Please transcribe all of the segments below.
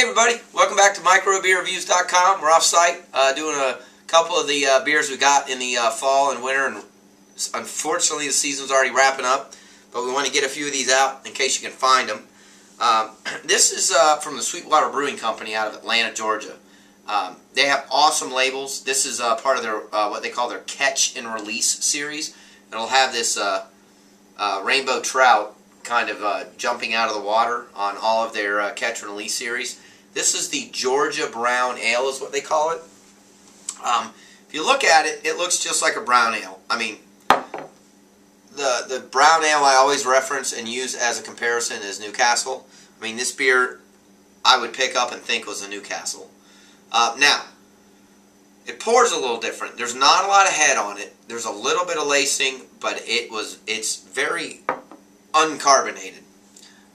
everybody, welcome back to microbeerreviews.com. We're off-site doing a couple of the beers we got in the fall and winter, and unfortunately the season's already wrapping up, but we want to get a few of these out in case you can find them. This is from the Sweetwater Brewing Company out of Atlanta, Georgia. They have awesome labels. This is part of their what they call their Catch and Release series. It'll have this rainbow trout kind of jumping out of the water on all of their Catch and Release series. This is the Georgia Brown Ale is what they call it. If you look at it, it looks just like a brown ale. I mean, the brown ale I always reference and use as a comparison is Newcastle. I mean, this beer I would pick up and think was a Newcastle. Now, it pours a little different. There's not a lot of head on it. There's a little bit of lacing, but it's very uncarbonated.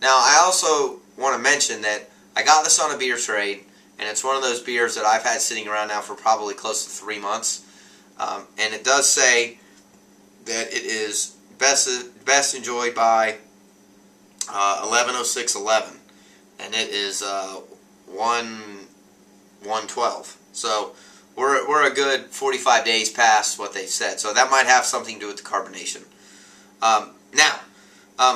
Now, I also want to mention that I got this on a beer trade, and it's one of those beers that I've had sitting around now for probably close to 3 months. And it does say that it is best enjoyed by 11/06/11, and it is 1/12. So we're a good 45 days past what they said. So that might have something to do with the carbonation.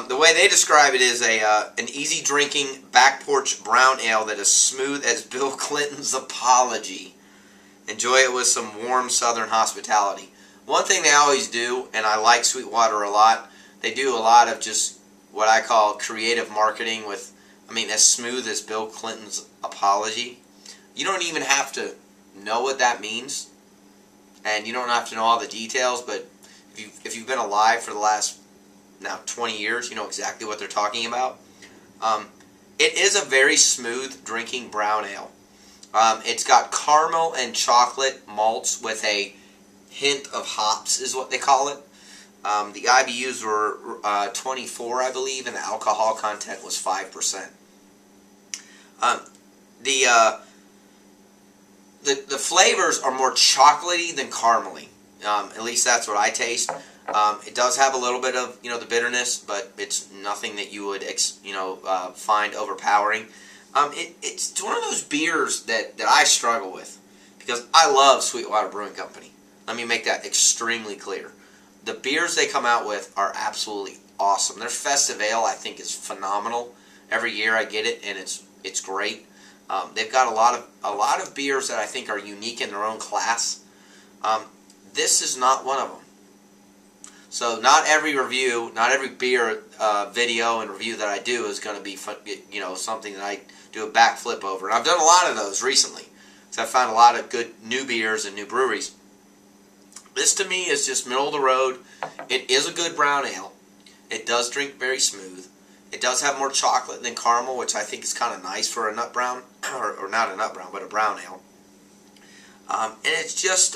The way they describe it is an easy drinking back porch brown ale that is smooth as Bill Clinton's apology. Enjoy it with some warm southern hospitality. One thing they always do, and I like Sweetwater a lot, they do a lot of just what I call creative marketing with, I mean, as smooth as Bill Clinton's apology. You don't even have to know what that means, and you don't have to know all the details, but if you've been alive for the last now 20 years, you know exactly what they're talking about. It is a very smooth drinking brown ale. It's got caramel and chocolate malts with a hint of hops is what they call it. The IBUs were 24, I believe, and the alcohol content was 5%. The flavors are more chocolatey than caramely. At least that's what I taste. It does have a little bit of, the bitterness, but it's nothing that you would, find overpowering. It's one of those beers that I struggle with because I love Sweetwater Brewing Company. Let me make that extremely clear. The beers they come out with are absolutely awesome. Their Festive Ale, I think, is phenomenal. Every year I get it, and it's great. They've got a lot of beers that I think are unique in their own class. This is not one of them. So not every review, not every beer video and review that I do is going to be something that I do a backflip over. And I've done a lot of those recently, so I found a lot of good new beers and new breweries. This to me is just middle of the road. It is a good brown ale. It does drink very smooth. It does have more chocolate than caramel, which I think is kind of nice for a nut brown, or not a nut brown, but a brown ale. And it's just,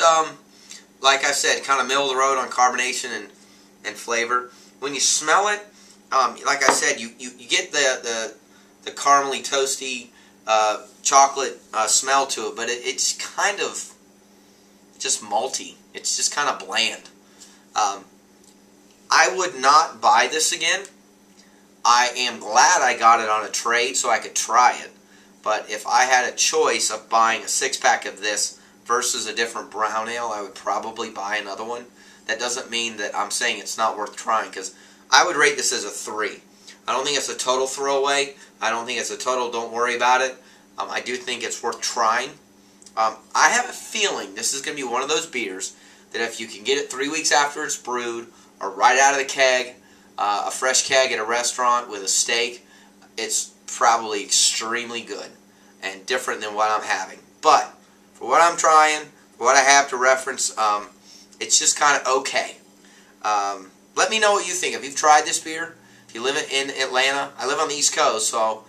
like I said, kind of middle of the road on carbonation and flavor. When you smell it, like I said, you get the caramely, toasty, chocolate smell to it, but it's kind of just malty. It's just kind of bland. I would not buy this again. I am glad I got it on a trade so I could try it. But if I had a choice of buying a 6-pack of this versus a different brown ale, I would probably buy another one. That doesn't mean that I'm saying it's not worth trying, because I would rate this as a 3. I don't think it's a total throwaway. I don't think it's a total don't worry about it. I do think it's worth trying. I have a feeling this is going to be one of those beers that if you can get it 3 weeks after it's brewed, or right out of the keg, a fresh keg at a restaurant with a steak, it's probably extremely good and different than what I'm having. But for what I'm trying, for what I have to reference, it's just kind of okay. Let me know what you think. If you've tried this beer, if you live in Atlanta, I live on the East Coast, so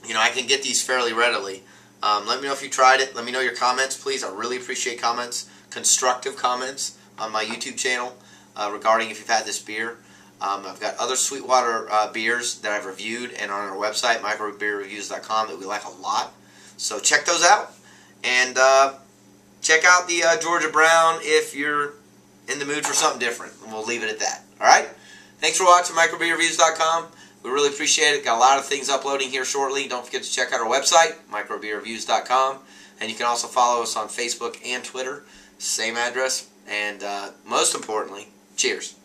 I can get these fairly readily. Let me know if you tried it. Let me know your comments, please. I really appreciate comments, constructive comments on my YouTube channel regarding if you've had this beer. I've got other Sweetwater beers that I've reviewed and are on our website, microbeerreviews.com, that we like a lot. So check those out. And check out the Georgia Brown if you're in the mood for something different. And we'll leave it at that. Alright? Thanks for watching microbeerreviews.com. We really appreciate it. Got a lot of things uploading here shortly. Don't forget to check out our website, microbeerreviews.com. And you can also follow us on Facebook and Twitter. Same address. And most importantly, cheers.